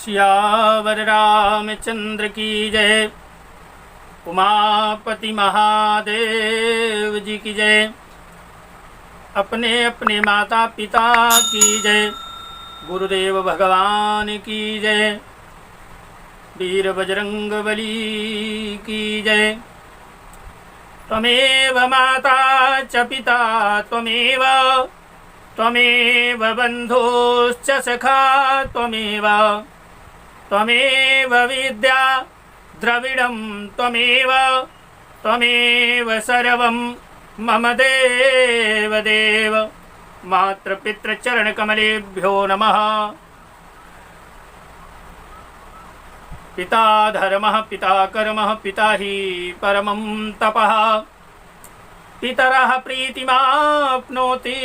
सियावर रामचंद्र की जय। उमापति महादेव जी की जय। अपने अपने माता पिता की जय। गुरुदेव भगवान की जय। वीर बजरंग बली की जय। त्वमेव माता च पिता त्वमेव, त्वमेव बन्धुश्च सखा त्वमेव, त्वमेव विद्या द्रविडं त्वमेव, त्वमेव सर्वं मम देव देव। मातृपितृचरणकमलेभ्यो नमः। पिता धर्मः पिता कर्मः पिता हि परमं तपः। पितरः प्रीतिमाप्नोति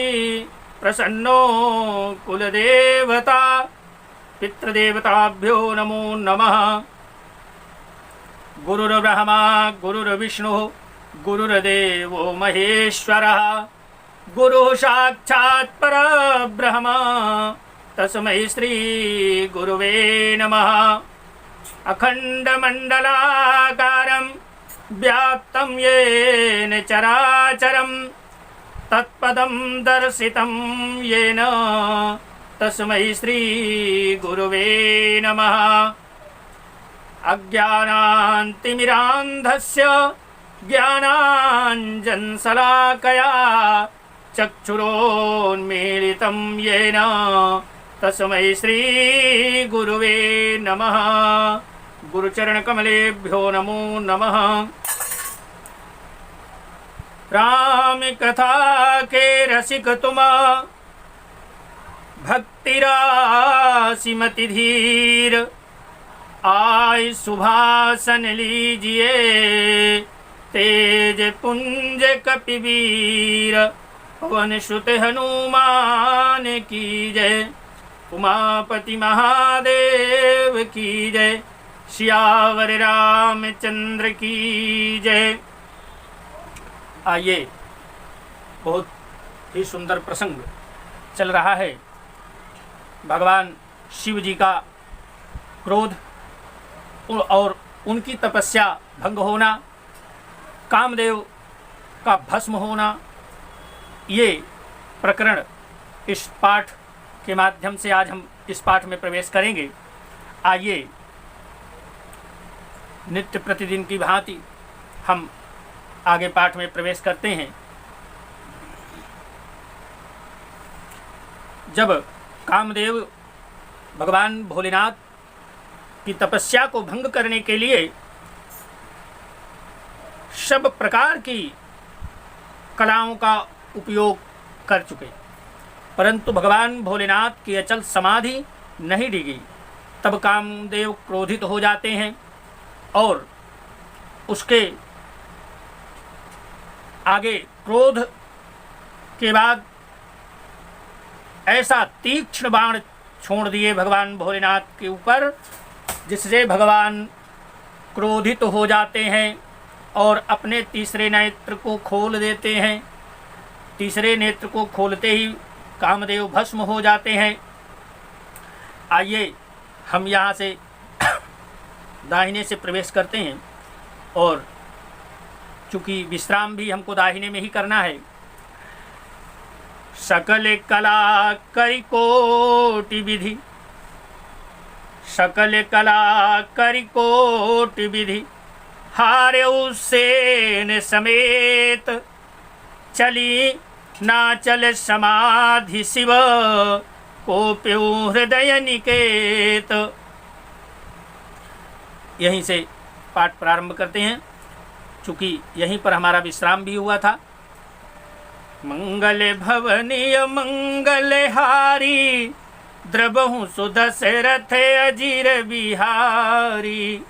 प्रसन्नो कुलदेवता। पितृदेवताभ्यो नमो नमः। गुरुर्ब्रह्मा गुरुर्विष्णुः गुरुर्देवो महेश्वरः। गुरुः साक्षात् परब्रह्म तस्मै श्री गुरुवे नमः। अखण्डमण्डलाकारं व्याप्तं येन चराचरं तत्पदं दर्शितं येन तस्मै श्री गुरुवे नमः। अज्ञानान्तिमिरान्धस्य ज्ञानाञ्जनशलाकया चक्षुरोन्मीलितं येन तस्मै श्री गुरुवे नमः। गुरुचरणकमलेभ्यो नमो नमः। राम कथा के रसिक तुम, भक्तिरासिमति धीर। आय सुभासन लीजिए तेज पुंज कपिवीर। पवन सुत हनुमान की जय। उमापति महादेव की जय। सियावर रामचंद्र की जय। आइए, बहुत ही सुंदर प्रसंग चल रहा है। भगवान शिव जी का क्रोध और उनकी तपस्या भंग होना, कामदेव का भस्म होना, ये प्रकरण इस पाठ के माध्यम से आज हम इस पाठ में प्रवेश करेंगे। आइए, नित्य प्रतिदिन की भांति हम आगे पाठ में प्रवेश करते हैं। जब कामदेव भगवान भोलेनाथ की तपस्या को भंग करने के लिए सब प्रकार की कलाओं का उपयोग कर चुके, परंतु भगवान भोलेनाथ की अचल समाधि नहीं डिगी। तब कामदेव क्रोधित हो जाते हैं और उसके आगे क्रोध के बाद ऐसा तीक्ष्ण बाण छोड़ दिए भगवान भोलेनाथ के ऊपर, जिससे भगवान क्रोधित हो जाते हैं और अपने तीसरे नेत्र को खोल देते हैं। तीसरे नेत्र को खोलते ही कामदेव भस्म हो जाते हैं। आइए, हम यहाँ से दाहिने से प्रवेश करते हैं और चूँकि विश्राम भी हमको दाहिने में ही करना है। सकल कला करि कोटि विधि, सकल कला करि कोटि विधि। हार्यौ सेन समेत चली नाचल समाधि शिव। कोप्यो हृदय निकेत। यहीं से पाठ प्रारंभ करते हैं, चूँकि यहीं पर हमारा विश्राम भी हुआ था। मंगल भवनीय मंगलहारी, द्रबहु सुदशरथ अजीर बिहारी।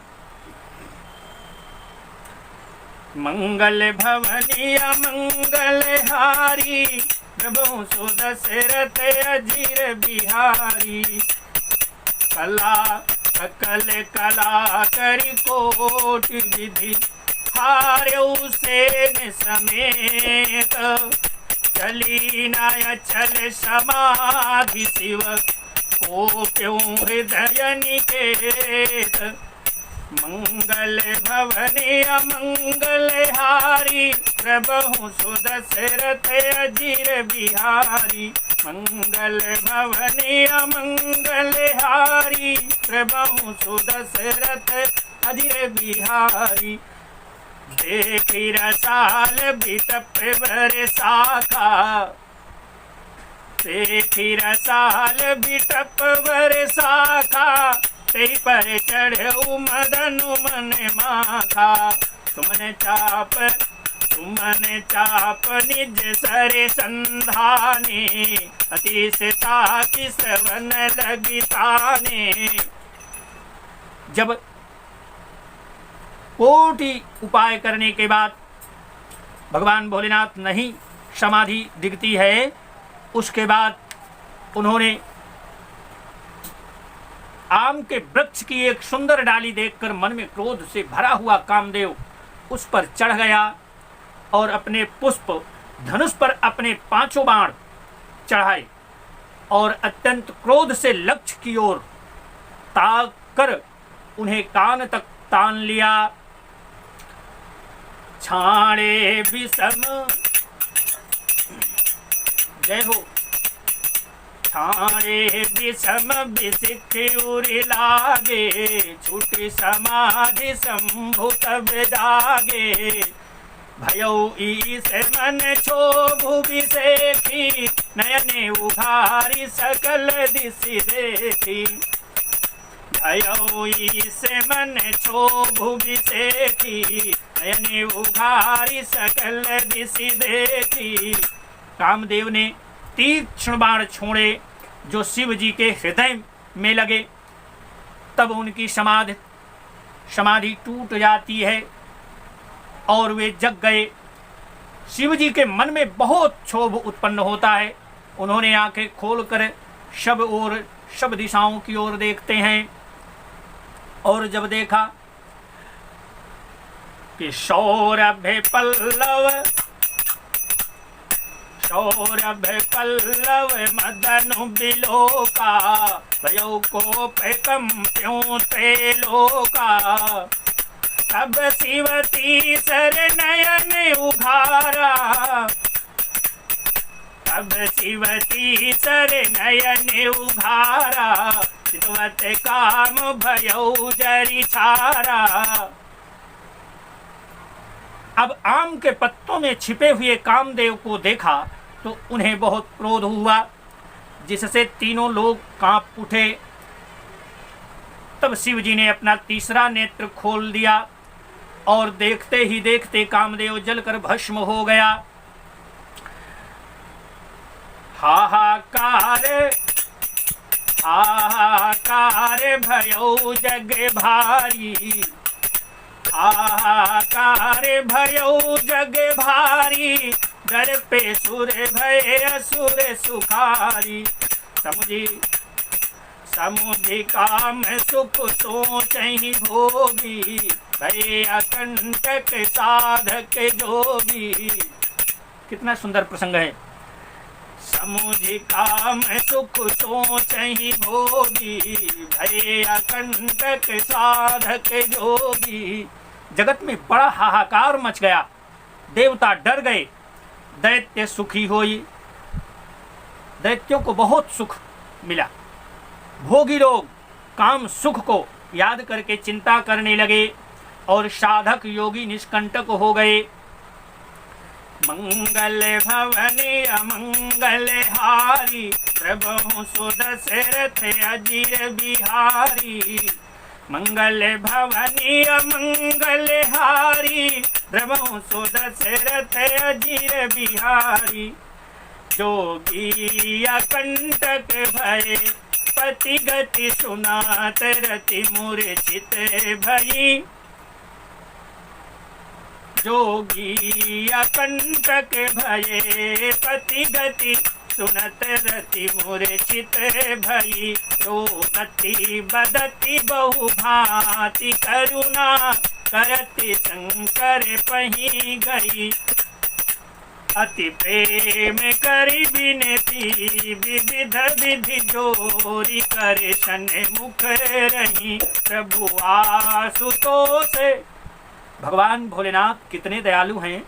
मंगल भवनीय मंगलहारी, द्रबहु सुदशरथ अजीर बिहारी। कला सकल कला करि कोटि विधि, हार्यौ सेन समेत चली नय चल समाधि शिव। कोप्यो हृदय निकेत, मंगल भवने अमंगल हारी, प्रभु सुदशरथ अजीर बिहारी। मंगल भवने अमंगल हारी, प्रभु सुदशरथ अजीर बिहारी। देखी रसाल बिटप बरसाखा, देखी रसाल बिटप बरसाखा, ते पर चढ़ऊ मदनु मन माखा। तुमने चाप निज सरे संधाने, अतिशता की श्रवण लगी ताने। जब कोटि उपाय करने के बाद भगवान भोलेनाथ नहीं समाधि दिखती है, उसके बाद उन्होंने आम के वृक्ष की एक सुंदर डाली देखकर मन में क्रोध से भरा हुआ कामदेव उस पर चढ़ गया और अपने पुष्प धनुष पर अपने 5 बाण चढ़ाए और अत्यंत क्रोध से लक्ष्य की ओर ताक कर उन्हें कान तक तान लिया। छाड़े विषम, जय हो। छाड़े विषम विशिख उरि लागे, छूटी समाधि संभुत जागे। भयो ईस मन क्षोभु विषेखी, नयने उघारी सकल दिशि देखी। भयो ईस मन क्षोभु विषेखी, नयने उघारी सकल दिशि देखी। कामदेव ने तीक्ष्ण बाण छोड़े जो शिव जी के हृदय में लगे, तब उनकी समाधि टूट जाती है और वे जग गए। शिव जी के मन में बहुत क्षोभ उत्पन्न होता है। उन्होंने आंखें खोलकर सब दिशाओं की ओर देखते हैं और जब देखा कि सौरभ पल्लव मदनु बिलोका, भयो कोप कंप्यों त्रिलोका। तब शिवती सर नयन उघारा, तब शिवती सर नयन उघारा। चितवत काम भयो जरि छारा। अब आम के पत्तों में छिपे हुए कामदेव को देखा तो उन्हें बहुत क्रोध हुआ, जिससे तीनों लोग कांप उठे। तब शिव जी ने अपना तीसरा नेत्र खोल दिया और देखते ही देखते कामदेव जलकर भस्म हो गया। हाहाकार हाहाकार भयो जग भारी, हाहाकार भयो जग भारी। डर पे सुर भय असुर सुखारी। समुझी काम सुख सोचहि भोगी, भय अकंटक साधक जोगी। कितना सुंदर प्रसंग है। समुझी काम सुख सोचहि भोगी, भय अकंटक साधक जोगी। जगत में बड़ा हाहाकार मच गया, देवता डर गए, दैत्य सुखी होई। दैत्यों को बहुत सुख मिला। भोगी लोग काम सुख को याद करके चिंता करने लगे और साधक योगी निष्कंटक हो गए। मंगल भवने अमंगल हारी, प्रभु सुदशरथ अजीर बिहारी। मंगल भवने अमंगल हारी, प्रभु सुदशरथ अजीर बिहारी। जोगी अकंटक भय पति गति सुनात, रति मूर्छित भई। जोगी अकंटक भये पति गति सुनत, रति मूर्छित भई। रोदति बदति बहु भांति, करुणा करति शंकर पही गई। अति प्रेम करी बिनती विविध विधि जोरी करे सन्मुख रही प्रभु आशुतोष। भगवान भोलेनाथ कितने दयालु हैं।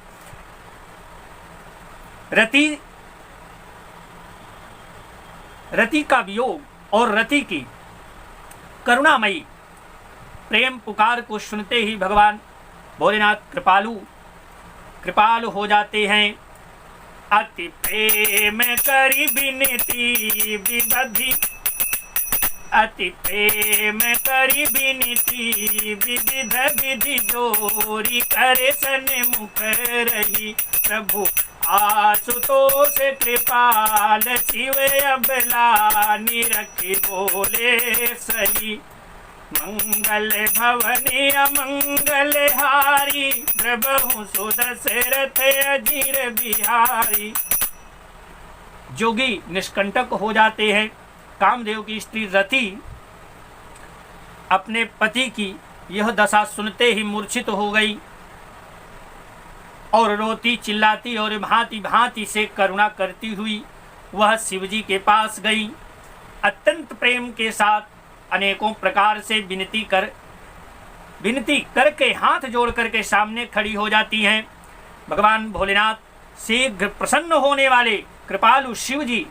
रति का वियोग और रति की करुणामयी प्रेम पुकार को सुनते ही भगवान भोलेनाथ कृपालु हो जाते हैं। अति प्रेम करी बिनती विविधि अति प्रेम करी बिनती विविध विधि जोरी करे सन्मुख रही प्रभु आशुतोष कृपाल शिव अबला निरखी बोले सही। मंगल भवनी अमंगल हारी प्रभु सुदशरथ अजीर बिहारी। जोगी निष्कंटक हो जाते हैं। कामदेव की स्त्री रति अपने पति की यह दशा सुनते ही मूर्छित हो गई और रोती चिल्लाती और भांति भांति से करुणा करती हुई वह शिवजी के पास गई। अत्यंत प्रेम के साथ अनेकों प्रकार से विनती करके हाथ जोड़ करके सामने खड़ी हो जाती हैं। भगवान भोलेनाथ शीघ्र प्रसन्न होने वाले कृपालु शिवजी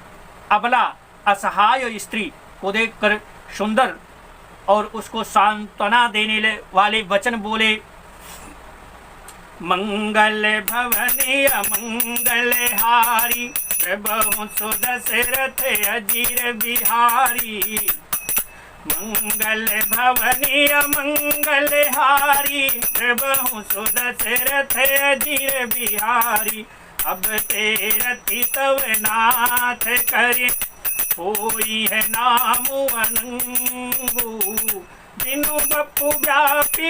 अबला असहाय स्त्री को देखकर सुंदर और उसको सांत्वना देने वाले वचन बोले। मंगल भवनी अमंगल हारी प्रभु सुदशरथ अजीर बिहारी। मंगल भवनी अमंगल हारी प्रभु सुदशरथ अजीर बिहारी। अब तेरति तव नाथ करे होई है नाम अनंगु। बिनु बपु व्यापी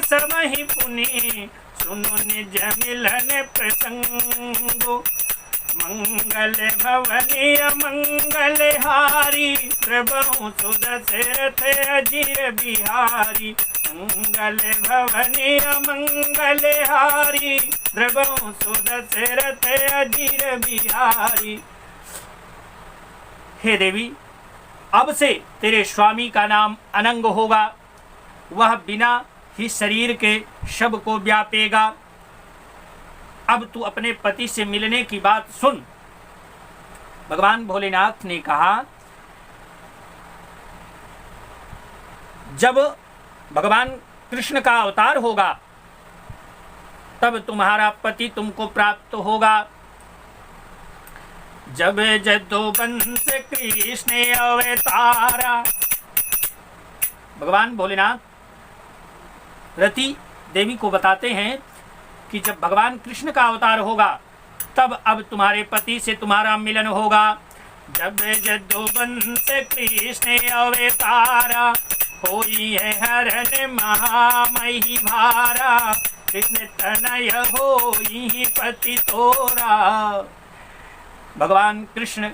समहि पुनि सुनो निज मिलन प्रसंगो। मंगल भवनी अमंगल हारी प्रभु सुदशरथ अजीर बिहारी। मंगल भवनी अमंगल हारी प्रभु सुदशरथ अजीर बिहारी। हे देवी, अब से तेरे स्वामी का नाम अनंग होगा। वह बिना ही शरीर के शव को व्यापेगा। अब तू अपने पति से मिलने की बात सुन। भगवान भोलेनाथ ने कहा, जब भगवान कृष्ण का अवतार होगा तब तुम्हारा पति तुमको प्राप्त होगा। जब जदोबंश कृष्ण अवतारा। भगवान भोलेनाथ रति देवी को बताते हैं कि जब भगवान कृष्ण का अवतार होगा तब अब तुम्हारे पति से तुम्हारा मिलन होगा। जब जदोबंश कृष्ण अवतारा होई है हरण महामही भारा। कृष्ण तनय होई पति तोरा। भगवान कृष्ण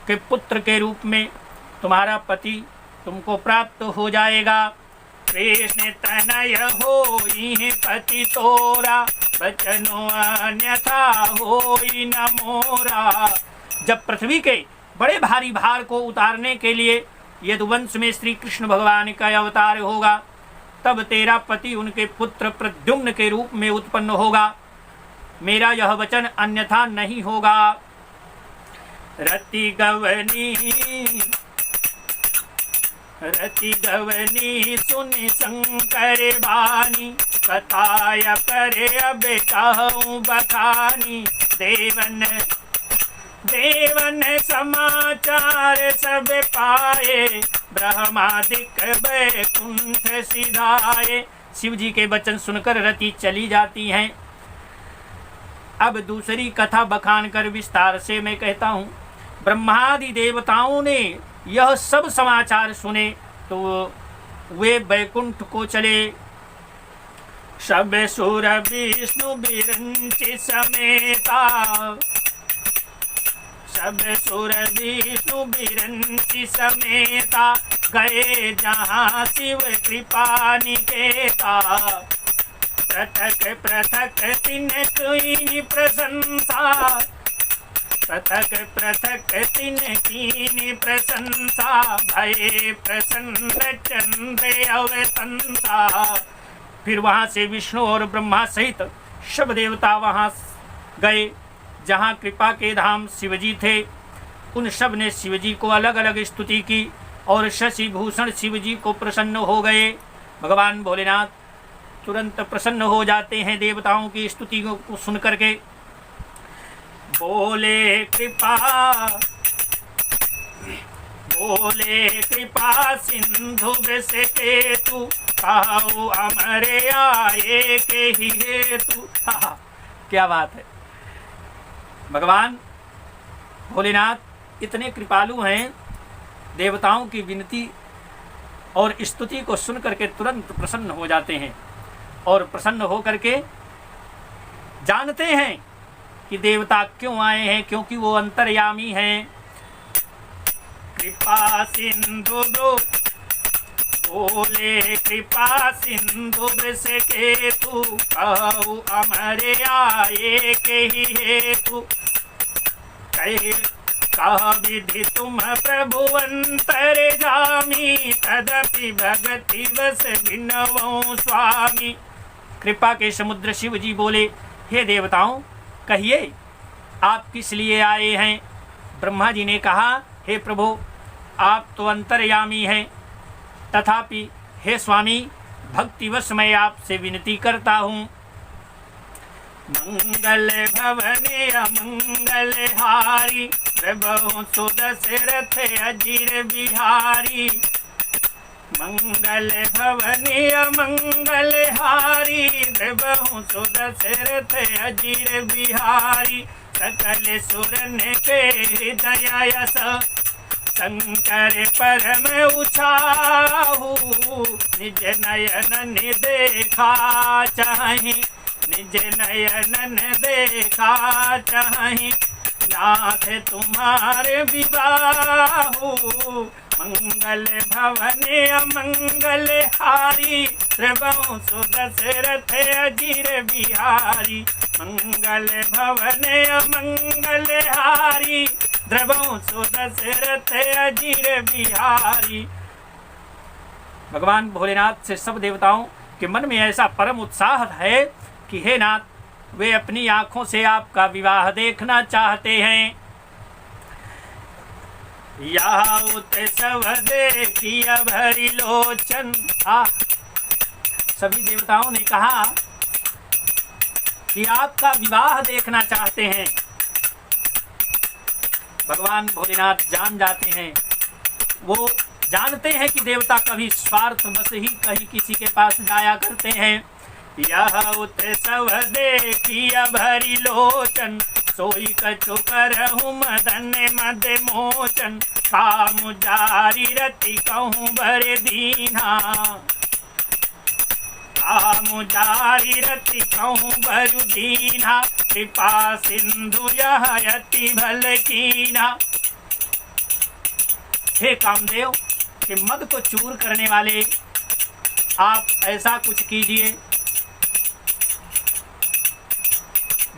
के पुत्र के रूप में तुम्हारा पति तुमको प्राप्त हो जाएगा। कृष्ण तनय होई पति तोरा। बचनो अन्यथा होई न मोरा। जब पृथ्वी के बड़े भारी भार को उतारने के लिए यदुवंश में श्री कृष्ण भगवान का अवतार होगा तब तेरा पति उनके पुत्र प्रद्युम्न के रूप में उत्पन्न होगा। मेरा यह वचन अन्यथा नहीं होगा। रति गवनी सुनि शंकर बानी। कथाय करे अब कहूँ बखानी। देवन समाचार सब पाए। ब्रह्मादिक वैकुंठ सिधाए। शिव जी के वचन सुनकर रति चली जाती हैं। अब दूसरी कथा बखान कर विस्तार से मैं कहता हूँ। ब्रह्मादि देवताओं ने यह सब समाचार सुने तो वे वैकुंठ को चले। सब सुर विष्णु बिरंचि समेता। सब सुर विष्णु बिरंचि समेता। गए जहाँ शिव कृपा निकेता। पृथक पृथक तिन कीनी प्रशंसा, पृथक पृथक तिन कीनी प्रशंसा, भय प्रसन्न चंद्र अवतंसा। फिर वहाँ से विष्णु और ब्रह्मा सहित सब देवता वहाँ गए जहाँ कृपा के धाम शिवजी थे। उन सब ने शिवजी को अलग अलग स्तुति की और शशि भूषण शिवजी को प्रसन्न हो गए। भगवान भोलेनाथ तुरंत प्रसन्न हो जाते हैं देवताओं की स्तुति को सुन करके। बोले कृपा सिंधु वृष केतु, कहो अमरे आए के ही हेतु। क्या बात है। भगवान भोलेनाथ इतने कृपालु हैं, देवताओं की विनती और स्तुति को सुन करके तुरंत प्रसन्न हो जाते हैं और प्रसन्न हो करके जानते हैं कि देवता क्यों आए हैं, क्योंकि वो अंतर्यामी हैं। कृपा सिंधु बोले कृपा सिंधु वृष केतु, कहु अमरे आए के ही हेतु। कह विधि तुम प्रभु अंतर्यामी, तदपि भगति वश विनवो स्वामी। कृपा के समुद्र शिव जी बोले, हे देवताओं कहिए आप किस लिए आए हैं। ब्रह्मा जी ने कहा, हे प्रभु आप तो अंतर्यामी हैं, तथापि हे स्वामी भक्तिवश मैं आपसे विनती करता हूँ। मंगल भवने अमंगल हारी, प्रभु सुदशरथ अजीर बिहारी। मंगल भवने अमंगल हारी, प्रभु सुदशरथ अजीर बिहारी। सकल सुरन के हृदय यश, शंकर परम उछाहु। निज नयन देखा चाहि, निज नयन देखा चाहि। नाथ तुम्हारे विबाहु, मंगल भवने अमंगल हारी। प्रभु सुदशरथ अजीर बिहारी। मंगल भवने अमंगल हारी, द्रवो सुदशरथ अजीर बिहारी। भगवान भोलेनाथ से सब देवताओं के मन में ऐसा परम उत्साह है कि हे नाथ, वे अपनी आंखों से आपका विवाह देखना चाहते हैं। याउत सब देखिया भरी लोचन। सभी देवताओं ने कहा कि आपका विवाह देखना चाहते हैं। भगवान भोलेनाथ जान जाते हैं, वो जानते हैं कि देवता कभी स्वार्थ बस ही कहीं किसी के पास जाया करते हैं। यह उत्सव देखिया भरी लोचन, सोई कछु करहु मदन मद मोचन। काम जारी रति कहूँ भर दीना, काम जारी रति कहूँ भर दीना। कृपा सिंधु यह यति भल कीना। हे कामदेव कि मद को चूर करने वाले, आप ऐसा कुछ कीजिए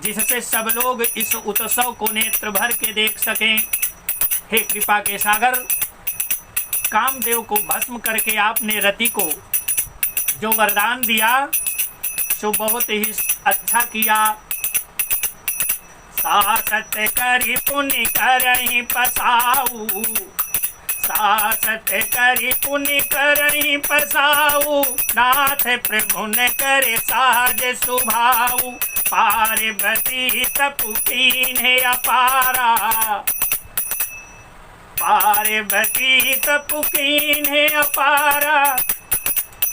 जिससे सब लोग इस उत्सव को नेत्र भर के देख सकें। हे कृपा के सागर, कामदेव को भस्म करके आपने रति को जो वरदान दिया सो बहुत ही अच्छा किया। सासत करी पुण्य करहि पसाऊ, सासत करी पुण्य करहि पसाऊ। नाथ प्रभु ने करे साज सुभाऊ। पार्वती तपु कीन्हे अपारा, पार्वती तपु कीन्हे अपारा।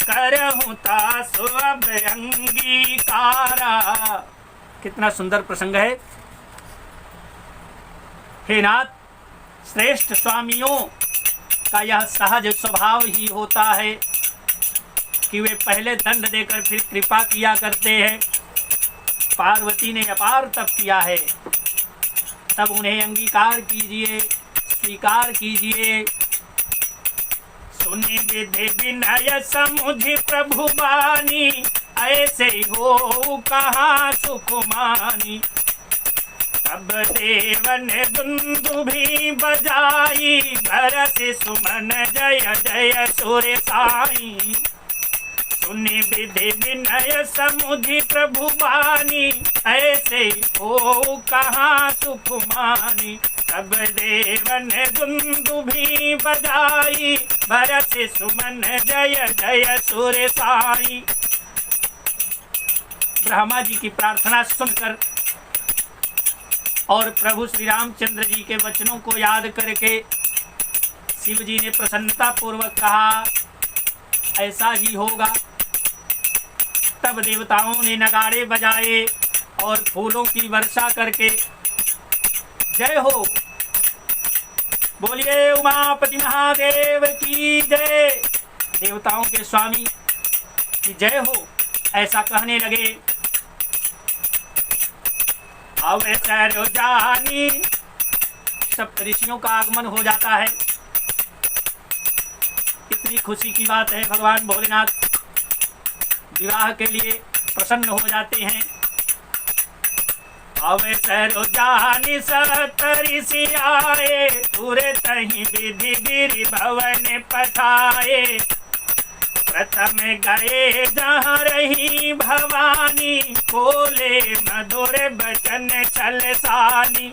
करहूँ तासु अब अंगीकारा। कितना सुंदर प्रसंग है। हे नाथ, श्रेष्ठ स्वामियों का यह सहज स्वभाव ही होता है कि वे पहले दंड देकर फिर कृपा किया करते हैं। पार्वती ने अपार तप किया है, तब उन्हें अंगीकार कीजिए, स्वीकार कीजिए। सुनि विधि विनय समुझि प्रभु बानी, ऐसे हो कहाँ सुख मानी। तब देवन दुंदुभी बजाई, भरत सुमन जय जय सुर साई। सुनि विधि विनय समुझि प्रभु बानी, ऐसे हो कहाँ सुख मानी। तब देवन दुंदुभी बजाई, भरत सुमन जय जय सुर साई। ब्रह्मा जी की प्रार्थना सुनकर और प्रभु श्री रामचंद्र जी के वचनों को याद करके शिव जी ने प्रसन्नता पूर्वक कहा ऐसा ही होगा। तब देवताओं ने नगाड़े बजाए और फूलों की वर्षा करके जय हो, बोलिए उमापति महादेव की जय, देवताओं के स्वामी की जय हो, ऐसा कहने लगे। अवसर जानी, सब ऋषियों का आगमन हो जाता है। इतनी खुशी की बात है, भगवान भोलेनाथ विवाह के लिए प्रसन्न हो जाते हैं। अवसर जानी सत ऋषि आए, तुरंत ही विधि गिरि भवन पठाए। प्रथम गए जहाँ रही भवानी, बोले मधुर बचन छल सानी।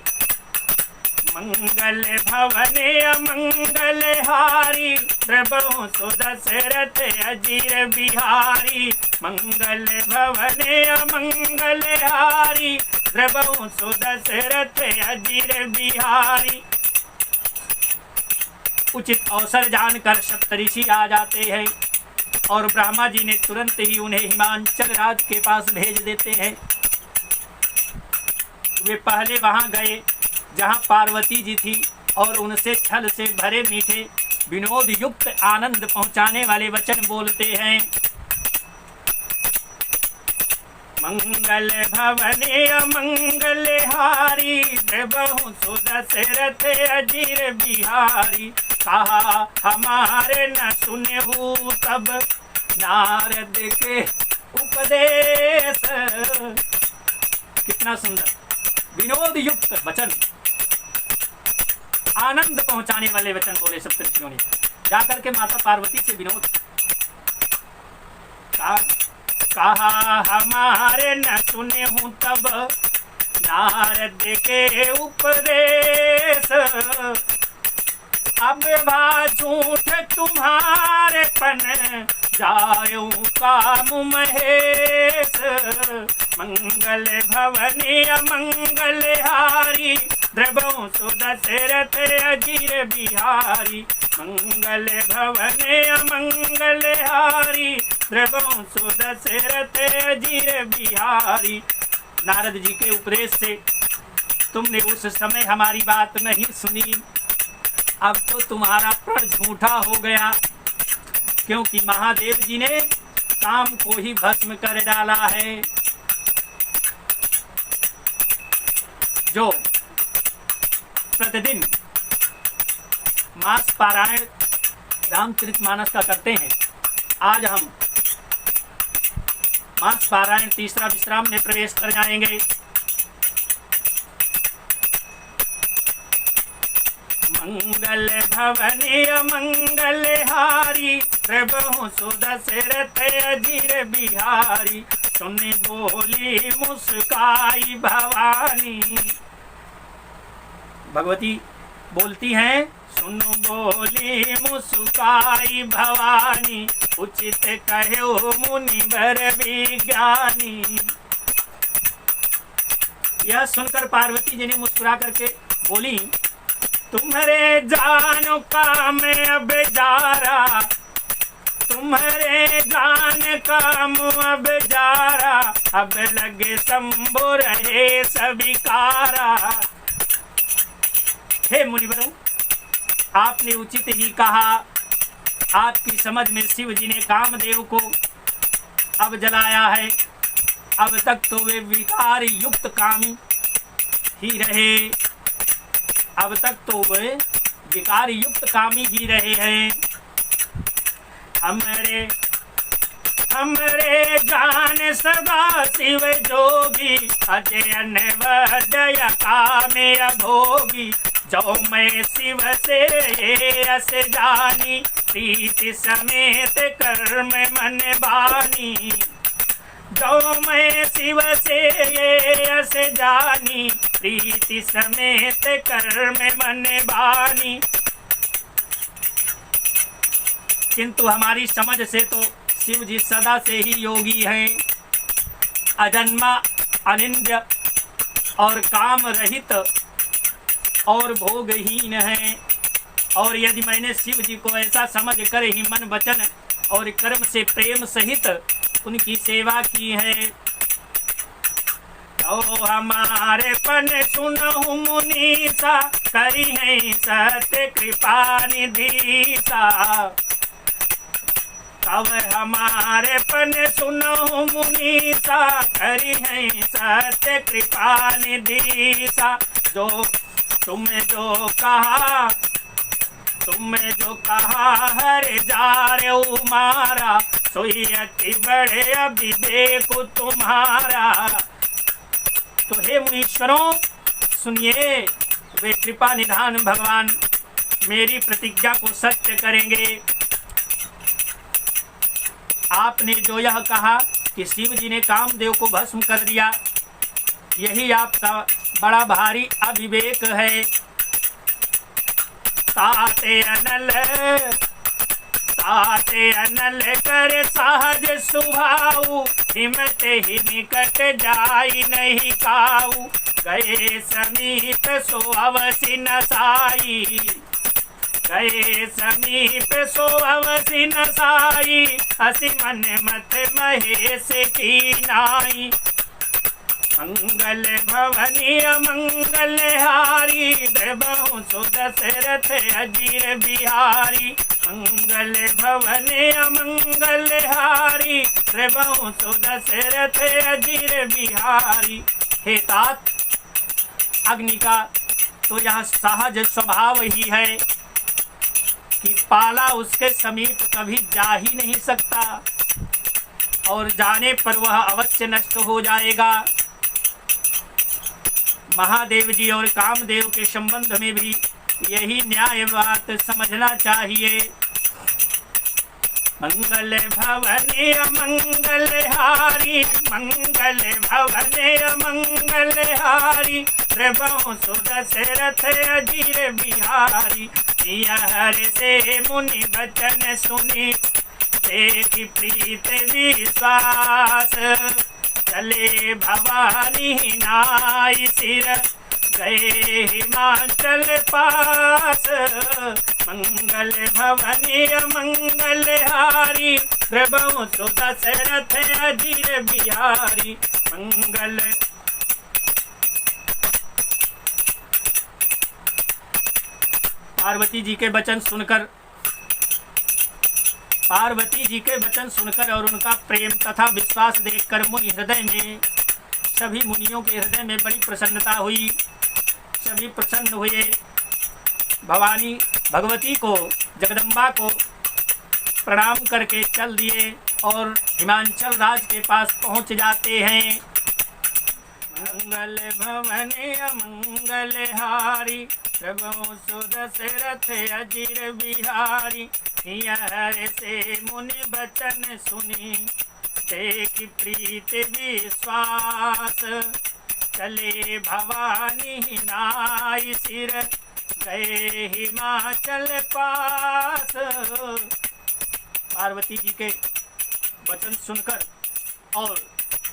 मंगल भवन अमंगल हारी, प्रभु सुदशरथ अजीर बिहारी। मंगल भवन अमंगल हारी, प्रभु सुदशरथ अजीर बिहारी। उचित अवसर जानकर सप्तऋषि आ जाते हैं और ब्रह्मा जी ने तुरंत ही उन्हें हिमांचल राज के पास भेज देते हैं। वे पहले वहां गए जहां पार्वती जी थी और उनसे छल से भरे मीठे विनोद युक्त आनंद पहुंचाने वाले वचन बोलते हैं। मंगल भवने अमंगल हारी, प्रभु सुदशरथ अजीर बिहारी। कहा हमारे न सुनहु तब नारद के उपदेश। कितना सुंदर विनोद युक्त वचन, आनंद पहुंचाने वाले वचन बोले सप्तऋषियों ने। जाकर के माता पार्वती से विनोद कहा हमारे न सुने हूं तब नारद के उपदेश। अब भा झूठ तुम्हारे पन जायूं काम महेश। मंगल भवनी अमंगल हारी, प्रभु सुदशरथ अजीर बिहारी। मंगल भवने अमंगल हारी, प्रभु सुदशरथ अजीर बिहारी। नारद जी के उपदेश से तुमने उस समय हमारी बात नहीं सुनी, अब तो तुम्हारा प्रण झूठा हो गया, क्योंकि महादेव जी ने काम को ही भस्म कर डाला है। जो प्रतिदिन मास पारायण रामचरितमानस का करते हैं, आज हम मास पारायण तीसरा विश्राम में प्रवेश कर जाएंगे। मंगल भवनी अमंगल हारी, प्रभु सुदशरथ अजीर बिहारी। सुन बोली मुस्काई भवानी, भगवती बोलती हैं, सुन बोली मुस्काई भवानी। उचित कहो मुनिवर विज्ञानी। यह सुनकर पार्वती जी ने मुस्कुरा करके बोली, तुम्हारे जानो काम अब जारा, तुम्हारे जान काम अब जारा। अब लगे शंभु रहे सविकारा। हे मुनिवरों, आपने उचित ही कहा। आपकी समझ में शिव जी ने कामदेव को अब जलाया है। अब तक तो वे विकार युक्त कामी ही रहे, अब तक तो वे विकार युक्त कामी ही रहे हैं। हमरे जान सदा शिव जोगी, अजय अनवद्य कामे अभोगी। जो मैं शिव से अस जानी, प्रीति समेत कर्म मन बानी। जो मैं शिव से अस जानी, प्रीति समेत कर्म मन बानी। किंतु हमारी समझ से तो शिव जी सदा से ही योगी हैं, अजन्मा, अनिंद्य और काम रहित और भोगहीन हैं। और यदि मैंने शिव जी को ऐसा समझ कर ही मन वचन और कर्म से प्रेम सहित उनकी सेवा की है, तो हमारे पन सुनहु मुनीसा, करी है सत्य कृपा निधीसा। तब हमारे पन सुनहु मुनीसा, करी है सत्य कृपा निधीसा। जो तुमने जो कहा हर जारे मारा, सोई अति बड़े अभिवेक तुम्हारा। तो हे मुनीश्वरों सुनिए, वे कृपा निधान भगवान मेरी प्रतिज्ञा को सत्य करेंगे। आपने जो यह कहा कि शिव जी ने कामदेव को भस्म कर दिया, यही आपका बड़ा भारी अविवेक है। ताते अनल कर सहज सुभाऊ, हिमते ही निकट जाई नहीं काऊ। गए समीप सो अवसि नसाई, गए समीप सो अवसि नसाई। हसी मन मत महेश की नाई। मंगल भवनी मंगल हारी, द्रबहु सो दशरथ अजीर बिहारी। मंगल भवनी मंगल हारी, द्रबहु सो दशरथ अजीर बिहारी। हे तात, अग्नि का तो यह सहज स्वभाव ही है कि पाला उसके समीप कभी जा ही नहीं सकता, और जाने पर वह अवश्य नष्ट हो जाएगा। महादेव जी और कामदेव के संबंध में भी यही न्याय बात समझना चाहिए। मंगल भवने मंगल हारी, मंगल भवने मंगल हारी। द्रबहु सो दशरथ अजीर बिहारी। हर से मुनि बचन सुनी, देखी प्रीत विश्वास। चले भवानी नाई सिर, गए हिमाचल पास। मंगल भवनी मंगल हारी, द्रबहु सो दशरथ अजीर बिहारी। मंगल पार्वती जी के वचन सुनकर और उनका प्रेम तथा विश्वास देखकर सभी मुनियों के हृदय में बड़ी प्रसन्नता हुई। सभी प्रसन्न हुए, भगवती को, जगदम्बा को प्रणाम करके चल दिए और हिमांचल राज के पास पहुंच जाते हैं। मंगल भवने मंगल हारी, द्रबहु सो दशरथ अजीर बिहारी। हर से मुनि बचन सुनी, देख प्रीत विश्वास। चले भवानी नाई सिर, गए हिमाचल पास। पार्वती जी के वचन सुनकर और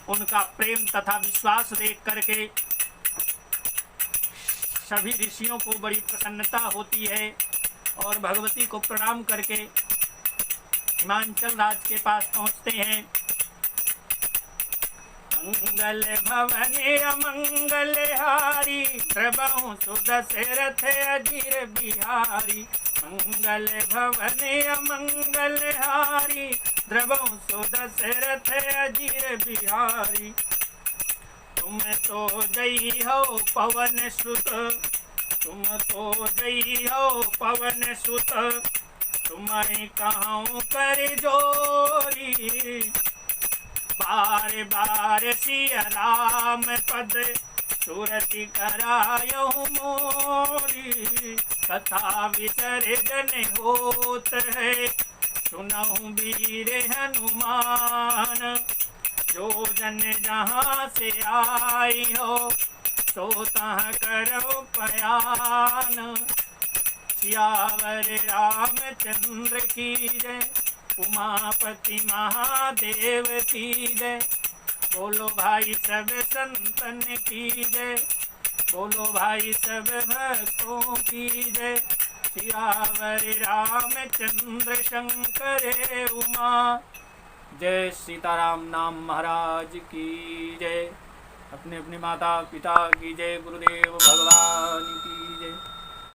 उनका प्रेम तथा विश्वास देख करके सभी ऋषियों को बड़ी प्रसन्नता होती है और भगवती को प्रणाम करके हिमांचल राज के पास पहुंचते हैं। मंगल भवने मंगल हारी, द्रबहु सो दशरथ अजीर बिहारी। मंगल भवने मंगल हारी, द्रबहु सो दशरथ अजीर बिहारी। तुम तो जई हो पवन सुत, तुम तो जई हो पवन सुत। तुम्हें कहूँ कर जोरी, बार बार सिया राम पद सुरति करायहु मोरी। कथा विसर्जन होत है सुनहु वीर हनुमान। जो जन जहाँ से आई हो सो तहाँ करो पयान। सियावर रामचंद्र की जय उमापति महादेव की जय। बोलो भाई सब संतन की जय। बोलो भाई सब भक्तों की जय। सियावर रामचंद्र शंकर उमा। जय सीताराम नाम महाराज की जय। अपने अपने माता पिता की जय। गुरुदेव भगवान की जय।